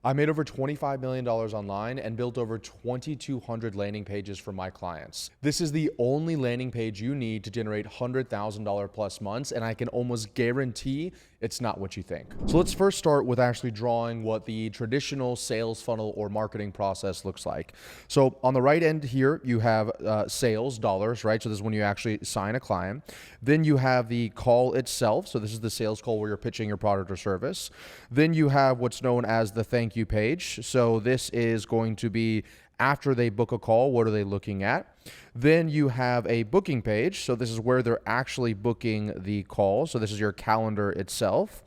I made over $25 million online and built over 2,200 landing pages for my clients. This is the only landing page you need to generate $100,000 plus months, and I can almost guarantee it's not what you think. So let's first start with actually drawing what the traditional sales funnel or marketing process looks like. So on the right end here, you have sales dollars, right? So this is when you actually sign a client. Then you have the call itself. So this is the sales call where you're pitching your product or service. Then you have what's known as the thank you page. So this is going to be after they book a call, what are they looking at? Then you have a booking page. So this is where they're actually booking the call. So this is your calendar itself.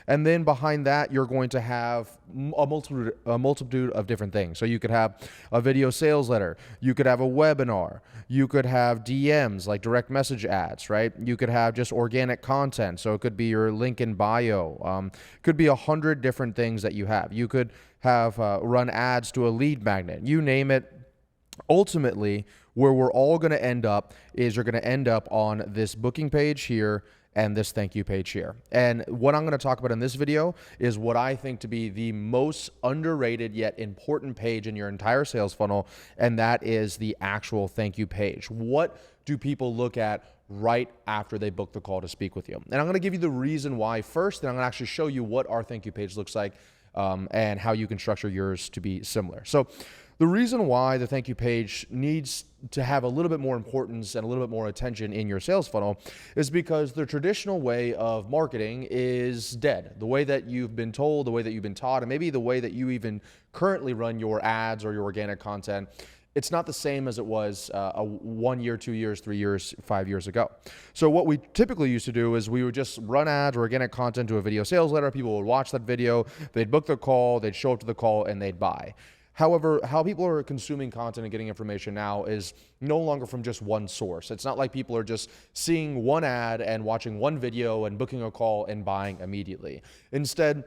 And then behind that, you're going to have a multitude of different things. So you could have a video sales letter. You could have a webinar. You could have DMs, like direct message ads, right? You could have just organic content. So it could be your link in bio. Could be 100 different things that you have. You could have run ads to a lead magnet. You name it. Ultimately, where we're all going to end up is you're going to end up on this booking page here and this thank you page here. And what I'm going to talk about in this video is what I think to be the most underrated yet important page in your entire sales funnel, and that is the actual thank you page. What do people look at right after they book the call to speak with you? And I'm going to give you the reason why first, and I'm going to actually show you what our thank you page looks like and how you can structure yours to be similar. So the reason why the thank you page needs to have a little bit more importance and a little bit more attention in your sales funnel is because the traditional way of marketing is dead. The way that you've been told, the way that you've been taught, and maybe the way that you even currently run your ads or your organic content, it's not the same as it was 1 year, 2 years, 3 years, 5 years ago. So what we typically used to do is we would just run ads or organic content to a video sales letter. People would watch that video, they'd book the call, they'd show up to the call, and they'd buy. However, how people are consuming content and getting information now is no longer from just one source. It's not like people are just seeing one ad and watching one video and booking a call and buying immediately. Instead,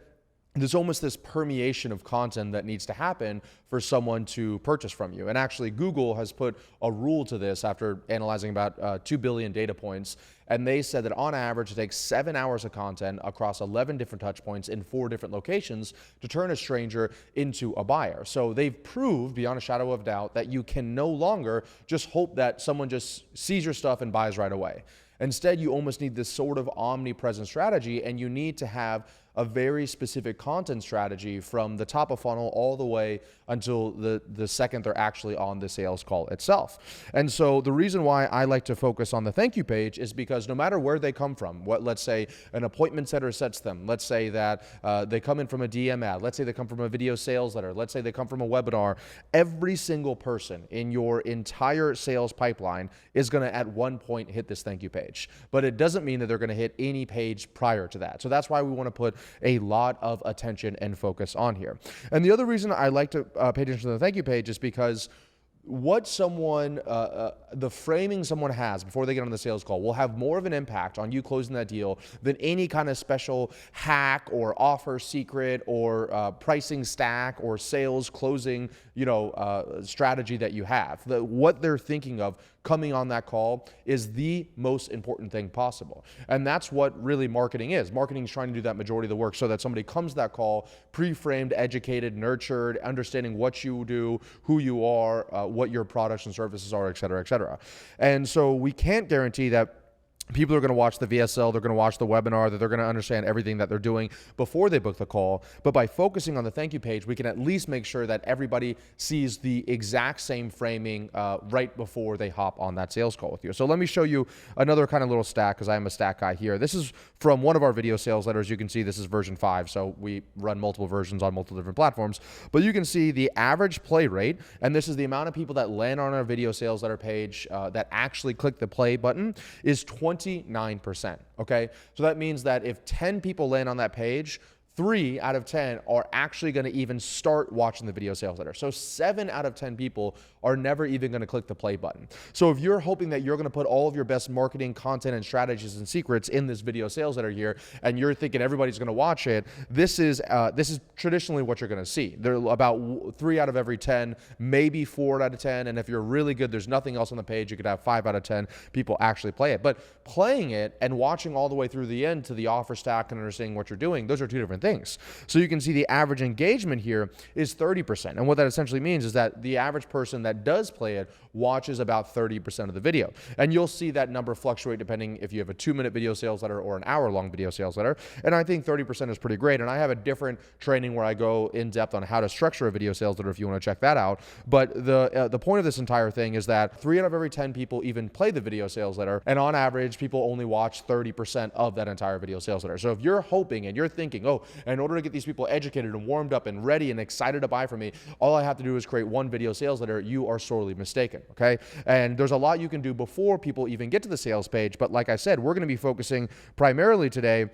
there's almost this permeation of content that needs to happen for someone to purchase from you. And actually, Google has put a rule to this after analyzing about 2 billion data points. And they said that on average, it takes 7 hours of content across 11 different touch points in 4 different locations to turn a stranger into a buyer. So they've proved beyond a shadow of doubt that you can no longer just hope that someone just sees your stuff and buys right away. Instead, you almost need this sort of omnipresent strategy, and you need to have a very specific content strategy from the top of funnel all the way until the second they're actually on the sales call itself. And so the reason why I like to focus on the thank you page is because no matter where they come from, let's say an appointment setter sets them, let's say that they come in from a DM ad, let's say they come from a video sales letter, let's say they come from a webinar, every single person in your entire sales pipeline is going to at one point hit this thank you page. But it doesn't mean that they're going to hit any page prior to that. So that's why we want to put a lot of attention and focus on here. And the other reason I like to pay attention to the thank you page is because what someone, the framing someone has before they get on the sales call will have more of an impact on you closing that deal than any kind of special hack or offer secret or pricing stack or sales closing, strategy that you have. What they're thinking of coming on that call is the most important thing possible. And that's what really marketing is. Marketing is trying to do that majority of the work so that somebody comes to that call pre-framed, educated, nurtured, understanding what you do, who you are, what your products and services are, et cetera, et cetera. And so we can't guarantee that people are going to watch the VSL, they're going to watch the webinar, that they're going to understand everything that they're doing before they book the call. But by focusing on the thank you page, we can at least make sure that everybody sees the exact same framing right before they hop on that sales call with you. So let me show you another kind of little stat, because I am a stat guy here. This is from one of our video sales letters. You can see this is version 5. So we run multiple versions on multiple different platforms. But you can see the average play rate, and this is the amount of people that land on our video sales letter page that actually click the play button, is 29%, okay? So that means that if 10 people land on that page, 3 out of 10 are actually going to even start watching the video sales letter. So 7 out of 10 people are never even going to click the play button. So if you're hoping that you're going to put all of your best marketing content and strategies and secrets in this video sales letter here, and you're thinking everybody's going to watch it, this is traditionally what you're going to see. There are about 3 out of every 10, maybe 4 out of 10. And if you're really good, there's nothing else on the page, you could have 5 out of 10 people actually play it. But playing it and watching all the way through the end to the offer stack and understanding what you're doing, those are 2 different things. things. So you can see the average engagement here is 30%. And what that essentially means is that the average person that does play it watches about 30% of the video. And you'll see that number fluctuate depending if you have a 2-minute video sales letter or an hour-long video sales letter. And I think 30% is pretty great. And I have a different training where I go in depth on how to structure a video sales letter if you want to check that out. But the point of this entire thing is that 3 out of every 10 people even play the video sales letter. And on average, people only watch 30% of that entire video sales letter. So if you're hoping and you're thinking, oh, in order to get these people educated and warmed up and ready and excited to buy from me, all I have to do is create one video sales letter, you are sorely mistaken, okay? And there's a lot you can do before people even get to the sales page. But like I said, we're going to be focusing primarily today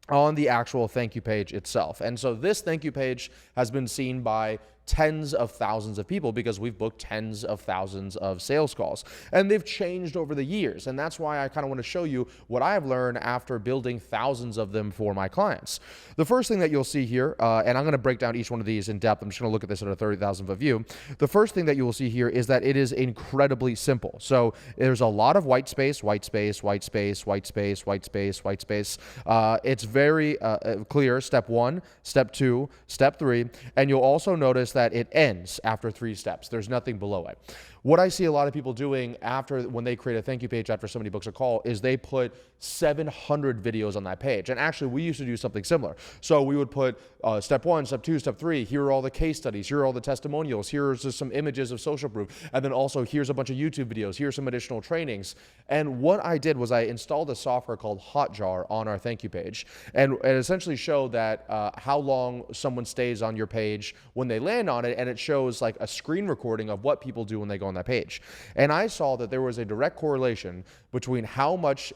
on the actual thank you page itself. And so this thank you page has been seen by tens of thousands of people because we've booked tens of thousands of sales calls, and they've changed over the years. And that's why I kind of want to show you what I've learned after building thousands of them for my clients. The first thing that you'll see here, and I'm going to break down each one of these in depth. I'm just going to look at this at a 30,000 foot view. The first thing that you will see here is that it is incredibly simple. So there's a lot of white space, white space, white space, white space, white space, white space. It's very clear. Step 1, step 2, step 3, and you'll also notice that it ends after 3 steps. There's nothing below it. What I see a lot of people doing when they create a thank you page after somebody books a call is they put 700 videos on that page. And actually, we used to do something similar. So we would put step 1, step 2, step 3. Here are all the case studies. Here are all the testimonials. Here's just some images of social proof. And then also here's a bunch of YouTube videos. Here's some additional trainings. And what I did was I installed a software called Hotjar on our thank you page. And it essentially showed that how long someone stays on your page when they land on it. And it shows like a screen recording of what people do when they go on that page. And I saw that there was a direct correlation between how much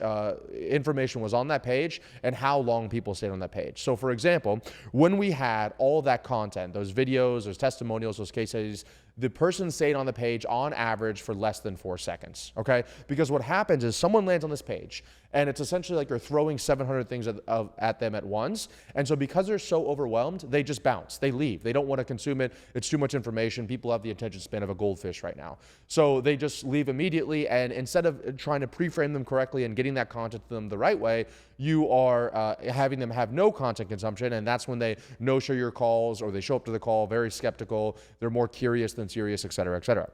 information was on that page and how long people stayed on that page. So for example, when we had all that content, those videos, those testimonials, those case studies, the person stayed on the page on average for less than 4 seconds, okay? Because what happens is someone lands on this page and it's essentially like you're throwing 700 things at them at once. And so because they're so overwhelmed, they just bounce, they leave. They don't want to consume it. It's too much information. People have the attention span of a goldfish right now. So they just leave immediately. And instead of trying to pre-frame them correctly and getting that content to them the right way, you are having them have no content consumption. And that's when they no-show your calls or they show up to the call very skeptical. They're more curious than serious, et cetera, et cetera.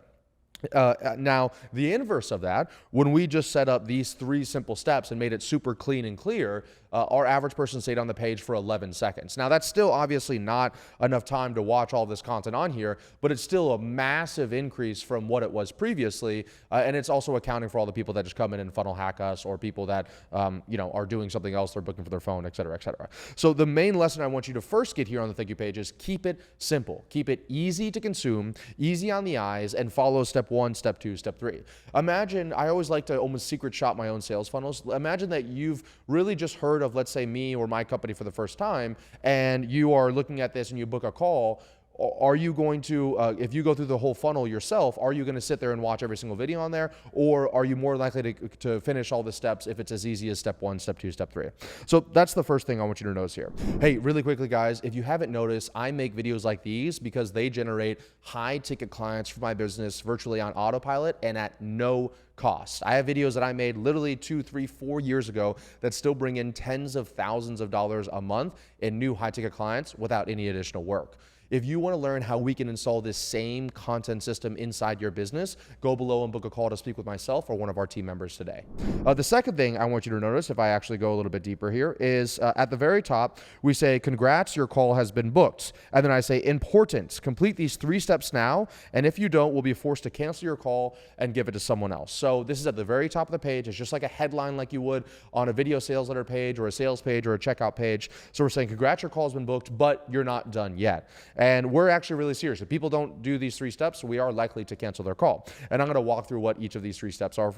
Now, the inverse of that, when we just set up these 3 simple steps and made it super clean and clear, our average person stayed on the page for 11 seconds. Now, that's still obviously not enough time to watch all this content on here, but it's still a massive increase from what it was previously, and it's also accounting for all the people that just come in and funnel hack us, or people that are doing something else, they're booking for their phone, et cetera, et cetera. So the main lesson I want you to first get here on the thank you page is keep it simple. Keep it easy to consume, easy on the eyes, and follow step 1, step 2, step 3. Imagine, I always like to almost secret shop my own sales funnels. Imagine that you've really just heard of, let's say, me or my company for the first time, and you are looking at this and you book a call. Are you going to, if you go through the whole funnel yourself, are you going to sit there and watch every single video on there? Or are you more likely to finish all the steps if it's as easy as step 1, step 2, step 3? So that's the first thing I want you to notice here. Hey, really quickly, guys, if you haven't noticed, I make videos like these because they generate high ticket clients for my business virtually on autopilot and at no cost. I have videos that I made literally 2, 3, 4 years ago that still bring in tens of thousands of dollars a month in new high ticket clients without any additional work. If you want to learn how we can install this same content system inside your business, go below and book a call to speak with myself or one of our team members today. The second thing I want you to notice, if I actually go a little bit deeper here, is at the very top, we say, congrats, your call has been booked. And then I say, important, complete these 3 steps now. And if you don't, we'll be forced to cancel your call and give it to someone else. So this is at the very top of the page. It's just like a headline like you would on a video sales letter page or a sales page or a checkout page. So we're saying, congrats, your call has been booked, but you're not done yet. And we're actually really serious. If people don't do these 3 steps, we are likely to cancel their call. And I'm going to walk through what each of these 3 steps are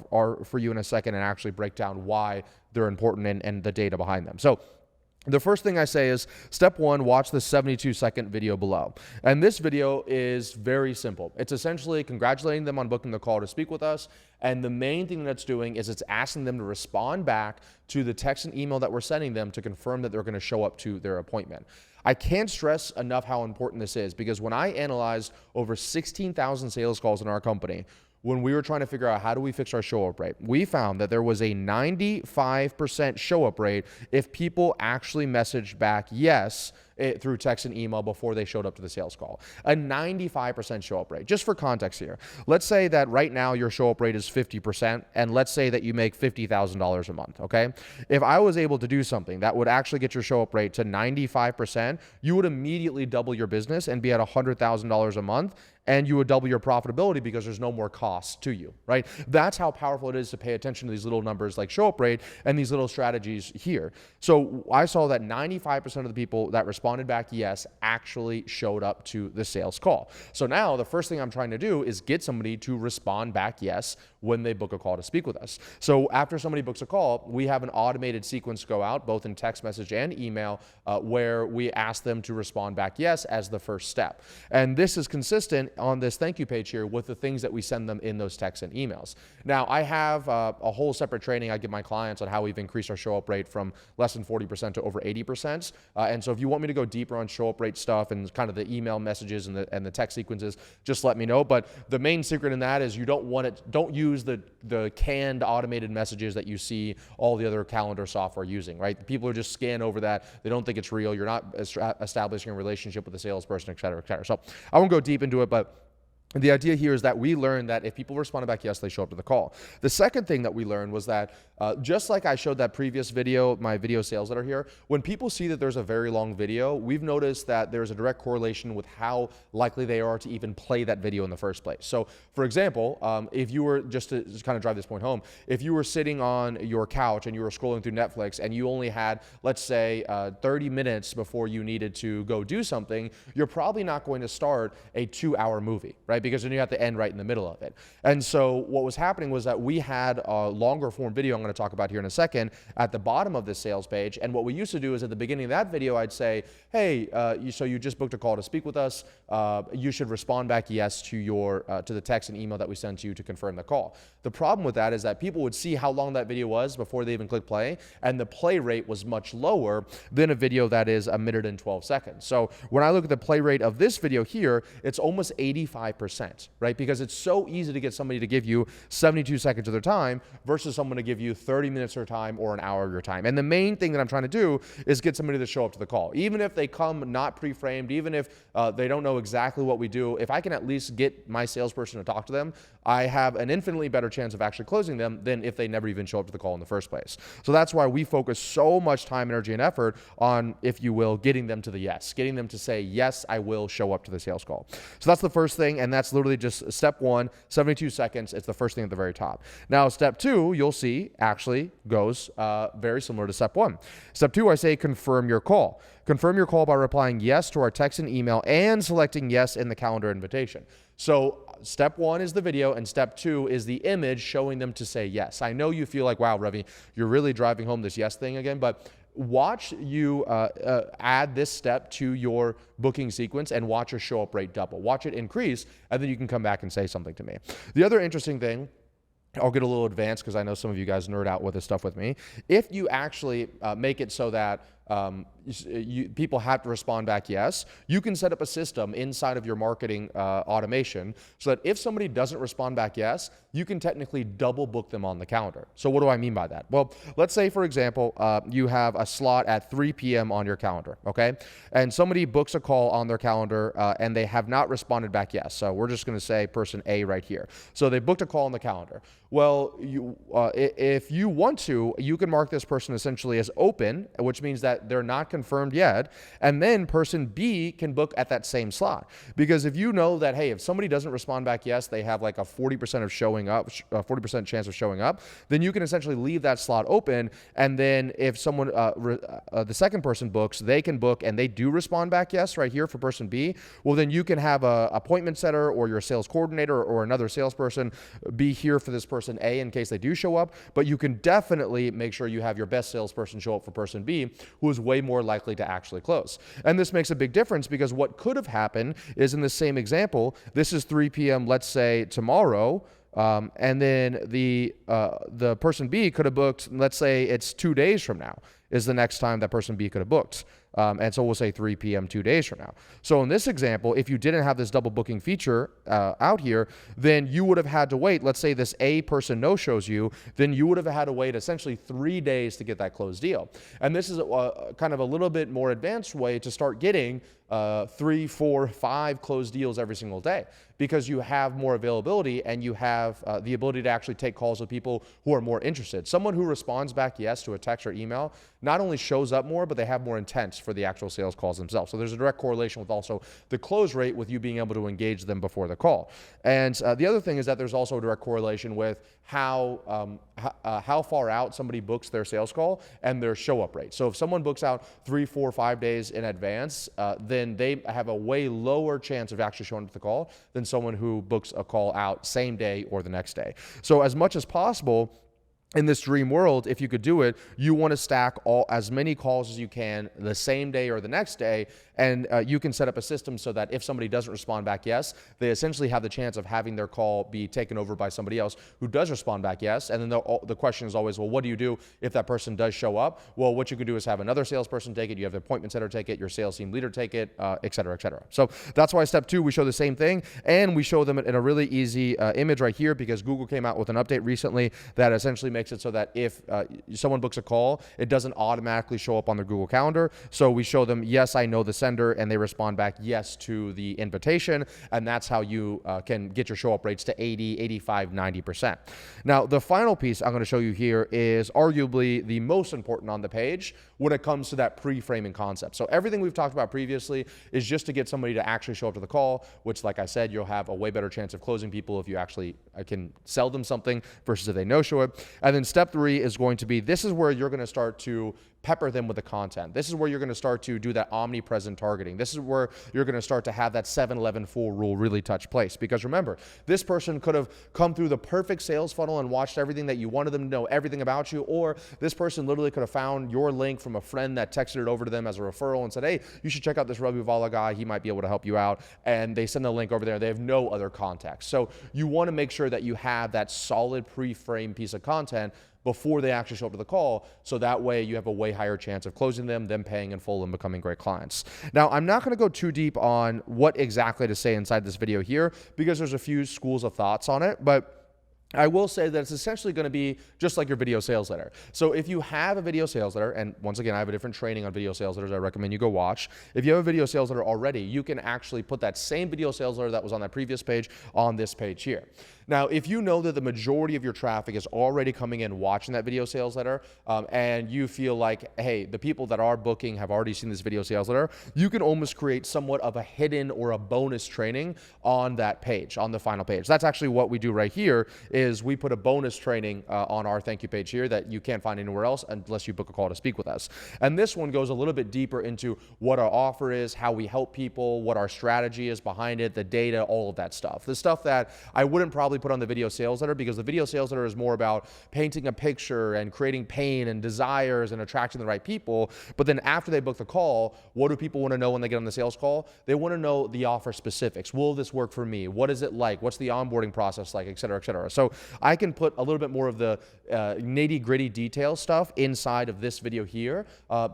for you in a second and actually break down why they're important and the data behind them. So the first thing I say is, step 1, watch the 72-second video below. And this video is very simple. It's essentially congratulating them on booking the call to speak with us. And the main thing that's doing is it's asking them to respond back to the text and email that we're sending them to confirm that they're going to show up to their appointment. I can't stress enough how important this is, because when I analyzed over 16,000 sales calls in our company, when we were trying to figure out how do we fix our show-up rate, we found that there was a 95% show-up rate if people actually messaged back yes through text and email before they showed up to the sales call. A 95% show up rate. Just for context here, let's say that right now your show up rate is 50%, and let's say that you make $50,000 a month, okay? If I was able to do something that would actually get your show up rate to 95%, you would immediately double your business and be at $100,000 a month, and you would double your profitability because there's no more cost to you, right? That's how powerful it is to pay attention to these little numbers like show up rate and these little strategies here. So I saw that 95% of the people that responded back yes actually showed up to the sales call. So now the first thing I'm trying to do is get somebody to respond back yes when they book a call to speak with us. So after somebody books a call, we have an automated sequence go out, both in text message and email, where we ask them to respond back yes as the first step. And this is consistent on this thank you page here with the things that we send them in those texts and emails. Now, I have a whole separate training I give my clients on how we've increased our show up rate from less than 40% to over 80%. And so if you want me to go deeper on show up rate stuff and kind of the email messages and the text sequences, just let me know. But the main secret in that is you don't use the canned automated messages that you see all the other calendar software using, right? People are just scan over that. They don't think it's real. You're not establishing a relationship with the salesperson, et cetera, et cetera. So I won't go deep into it, but the idea here is that we learned that if people responded back yes, they show up to the call. The second thing that we learned was that just like I showed that previous video, my video sales letter here, when people see that there's a very long video, we've noticed that there's a direct correlation with how likely they are to even play that video in the first place. So for example, if you were, just to kind of drive this point home, if you were sitting on your couch and you were scrolling through Netflix and you only had, let's say, 30 minutes before you needed to go do something, you're probably not going to start a 2-hour movie, right? Because then you have to end right in the middle of it. And so what was happening was that we had a longer form video I'm going to talk about here in a second at the bottom of this sales page. And what we used to do is at the beginning of that video, I'd say, hey, so you just booked a call to speak with us. You should respond back yes to the text and email that we sent you to confirm the call. The problem with that is that people would see how long that video was before they even click play, and the play rate was much lower than a video that is 1 minute and 12 seconds. So when I look at the play rate of this video here, it's almost 85%, right? Because it's so easy to get somebody to give you 72 seconds of their time versus someone to give you 30 minutes of their time or an hour of your time. And the main thing that I'm trying to do is get somebody to show up to the call. Even if they come not pre-framed, even if they don't know exactly what we do, if I can at least get my salesperson to talk to them, I have an infinitely better chance of actually closing them than if they never even show up to the call in the first place. So that's why we focus so much time, energy, and effort on, if you will, getting them to the yes, getting them to say, yes, I will show up to the sales call. So that's the first thing, and that's literally just step one, 72 seconds. It's the first thing at the very top. Now, step two, you'll see, actually goes very similar to step one. Step two, I say confirm your call. Confirm your call by replying yes to our text and email and selecting yes in the calendar invitation. So step one is the video, and step two is the image showing them to say yes. I know you feel like, wow, Ravi, you're really driving home this yes thing again, but watch you add this step to your booking sequence and watch your show up rate double. Watch it increase, and then you can come back and say something to me. The other interesting thing, I'll get a little advanced because I know some of you guys nerd out with this stuff with me. If you actually make it so that people have to respond back yes, you can set up a system inside of your marketing automation so that if somebody doesn't respond back yes, you can technically double book them on the calendar. So what do I mean by that? Well, let's say, for example, you have a slot at 3 p.m. on your calendar, okay? And somebody books a call on their calendar and they have not responded back yes. So we're just going to say person A right here. So they booked a call on the calendar. Well, if you want to, you can mark this person essentially as open, which means that they're not confirmed yet, and then person B can book at that same slot. Because if you know that, hey, if somebody doesn't respond back yes, they have like a 40% of showing up, 40% chance of showing up, then you can essentially leave that slot open, and then if someone, the second person books, they can book and they do respond back yes right here for person B, well then you can have a appointment setter or your sales coordinator or another salesperson be here for this person A in case they do show up, but you can definitely make sure you have your best salesperson show up for person B, who is way more likely to actually close. And this makes a big difference because what could have happened is, in the same example, this is 3 p.m., let's say tomorrow, and then the person B could have booked, let's say it's 2 days from now is the next time that person B could have booked. And so we'll say 3 p.m. 2 days from now. So in this example, if you didn't have this double booking feature out here, then you would have had to wait. Let's say this A person no-shows you, then you would have had to wait essentially 3 days to get that closed deal. And this is kind of a little bit more advanced way to start getting 3, 4, 5 closed deals every single day, because you have more availability and you have the ability to actually take calls with people who are more interested. Someone who responds back yes to a text or email not only shows up more, but they have more intent for the actual sales calls themselves. So there's a direct correlation with also the close rate with you being able to engage them before the call. And the other thing is that there's also a direct correlation with how far out somebody books their sales call and their show up rate. So if someone books out 3, 4, 5 days in advance, then they have a way lower chance of actually showing up to the call than someone who books a call out same day or the next day. So as much as possible, in this dream world, if you could do it, you want to stack as many calls as you can the same day or the next day, and you can set up a system so that if somebody doesn't respond back yes, they essentially have the chance of having their call be taken over by somebody else who does respond back yes. And then the question is always, well, what do you do if that person does show up? Well, what you could do is have another salesperson take it, you have the appointment setter take it, your sales team leader take it, et cetera, et cetera. So that's why step 2, we show the same thing, and we show them in a really easy image right here, because Google came out with an update recently that essentially makes it so that if someone books a call, it doesn't automatically show up on their Google Calendar. So we show them, yes, I know the sender, and they respond back yes to the invitation. And that's how you can get your show up rates to 80, 85, 90%. Now, the final piece I'm going to show you here is arguably the most important on the page when it comes to that pre-framing concept. So everything we've talked about previously is just to get somebody to actually show up to the call, which, like I said, you'll have a way better chance of closing people if you actually can sell them something versus if they no-show it. And then step 3 is going to be, this is where you're going to start to pepper them with the content. This is where you're going to start to do that omnipresent targeting. This is where you're going to start to have that 7-11-4 rule really touch place. Because remember, this person could have come through the perfect sales funnel and watched everything that you wanted them to know, everything about you, or this person literally could have found your link from a friend that texted it over to them as a referral and said, hey, you should check out this Ravi Abuvala guy. He might be able to help you out. And they send the link over there. They have no other context. So you want to make sure that you have that solid pre-framed piece of content before they actually show up to the call, so that way you have a way higher chance of closing them paying in full, and becoming great clients. Now, I'm not going to go too deep on what exactly to say inside this video here, because there's a few schools of thoughts on it, but I will say that it's essentially going to be just like your video sales letter. So if you have a video sales letter, and once again, I have a different training on video sales letters I recommend you go watch. If you have a video sales letter already, you can actually put that same video sales letter that was on that previous page on this page here. Now, if you know that the majority of your traffic is already coming in watching that video sales letter, and you feel like, hey, the people that are booking have already seen this video sales letter, you can almost create somewhat of a hidden or a bonus training on that page, on the final page. That's actually what we do right here, is we put a bonus training on our thank you page here that you can't find anywhere else unless you book a call to speak with us. And this one goes a little bit deeper into what our offer is, how we help people, what our strategy is behind it, the data, all of that stuff. The stuff that I wouldn't probably put on the video sales letter, because the video sales letter is more about painting a picture and creating pain and desires and attracting the right people. But then after they book the call, what do people want to know when they get on the sales call? They want to know the offer specifics. Will this work for me? What is it like? What's the onboarding process like, et cetera, et cetera. So I can put a little bit more of the nitty-gritty detail stuff inside of this video here,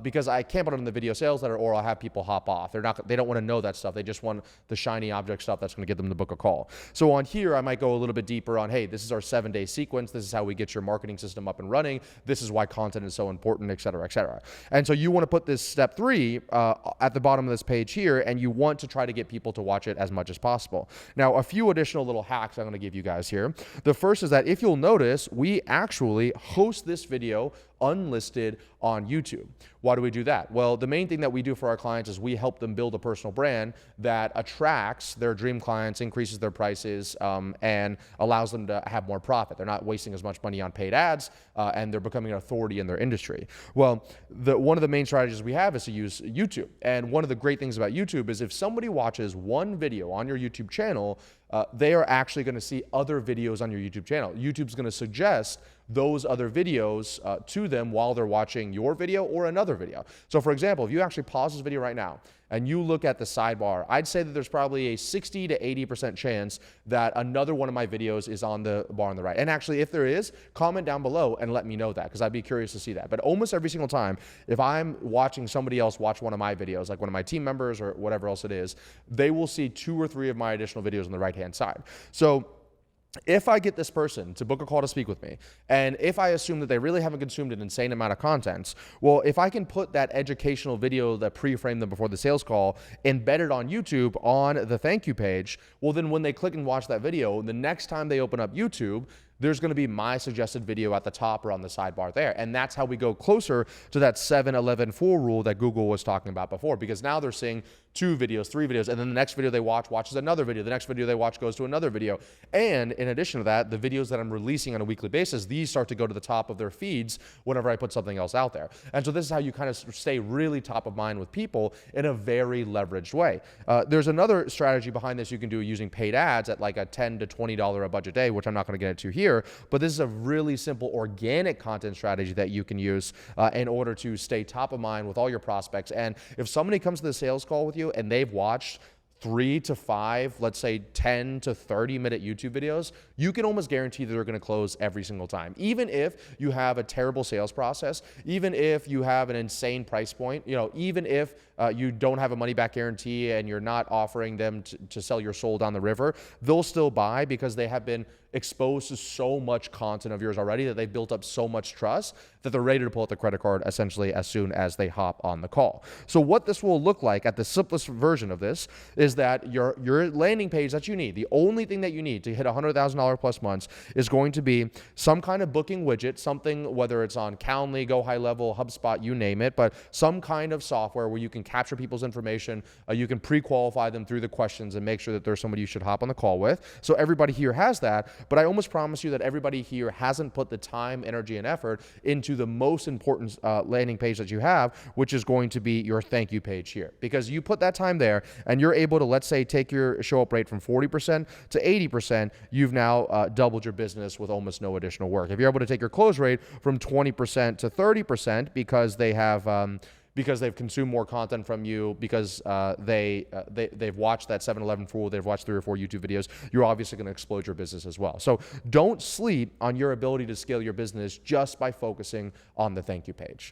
because I can't put it on the video sales letter, or I'll have people hop off. They don't want to know that stuff. They just want the shiny object stuff that's going to get them to book a call. So on here, I might go a little bit deeper on, hey, this is our 7-day sequence. This is how we get your marketing system up and running. This is why content is so important, et cetera, et cetera. And so you want to put this step 3 at the bottom of this page here, and you want to try to get people to watch it as much as possible. Now, a few additional little hacks I'm going to give you guys here. The first is that if you'll notice, we actually host this video unlisted on YouTube. Why do we do that? Well, the main thing that we do for our clients is we help them build a personal brand that attracts their dream clients, increases their prices, and allows them to have more profit. They're not wasting as much money on paid ads, and they're becoming an authority in their industry. Well, one of the main strategies we have is to use YouTube. And one of the great things about YouTube is if somebody watches one video on your YouTube channel, they are actually going to see other videos on your YouTube channel. YouTube's going to suggest those other videos to them while they're watching your video or another video. So for example, if you actually pause this video right now and you look at the sidebar, I'd say that there's probably a 60 to 80% chance that another one of my videos is on the bar on the right. And actually, if there is, comment down below and let me know that, because I'd be curious to see that. But almost every single time, if I'm watching somebody else watch one of my videos, like one of my team members or whatever else it is, they will see 2 or 3 of my additional videos on the right-hand side. So if I get this person to book a call to speak with me, and if I assume that they really haven't consumed an insane amount of content, well, if I can put that educational video that pre-framed them before the sales call embedded on YouTube on the thank you page, well, then when they click and watch that video, the next time they open up YouTube, there's going to be my suggested video at the top or on the sidebar there. And that's how we go closer to that 7-11-4 rule that Google was talking about before, because now they're seeing 2 videos, 3 videos, and then the next video they watches another video. The next video they watch goes to another video. And in addition to that, the videos that I'm releasing on a weekly basis, these start to go to the top of their feeds whenever I put something else out there. And so this is how you kind of stay really top of mind with people in a very leveraged way. There's another strategy behind this you can do using paid ads at like a $10 to $20 a budget day, which I'm not going to get into here. But this is a really simple organic content strategy that you can use in order to stay top of mind with all your prospects. And if somebody comes to the sales call with you and they've watched 3 to 5, let's say 10 to 30-minute YouTube videos, you can almost guarantee that they're going to close every single time. Even if you have a terrible sales process, even if you have an insane price point, even if you don't have a money-back guarantee and you're not offering them to sell your soul down the river, they'll still buy because they have been exposed to so much content of yours already that they've built up so much trust that they're ready to pull out the credit card essentially as soon as they hop on the call. So what this will look like at the simplest version of this is that your landing page that you need, the only thing that you need to hit $100,000 plus months is going to be some kind of booking widget, something, whether it's on Calendly, Go High Level, HubSpot, you name it, but some kind of software where you can capture people's information, you can pre-qualify them through the questions and make sure that there's somebody you should hop on the call with. So everybody here has that, but I almost promise you that everybody here hasn't put the time, energy, and effort into the most important landing page that you have, which is going to be your thank you page here. Because you put that time there and you're able to, let's say, take your show up rate from 40% to 80%, you've now doubled your business with almost no additional work. If you're able to take your close rate from 20% to 30% because they have because they've consumed more content from you, because they've watched that 7-11 fool, they've watched 3 or 4 YouTube videos, you're obviously going to explode your business as well. So don't sleep on your ability to scale your business just by focusing on the thank you page.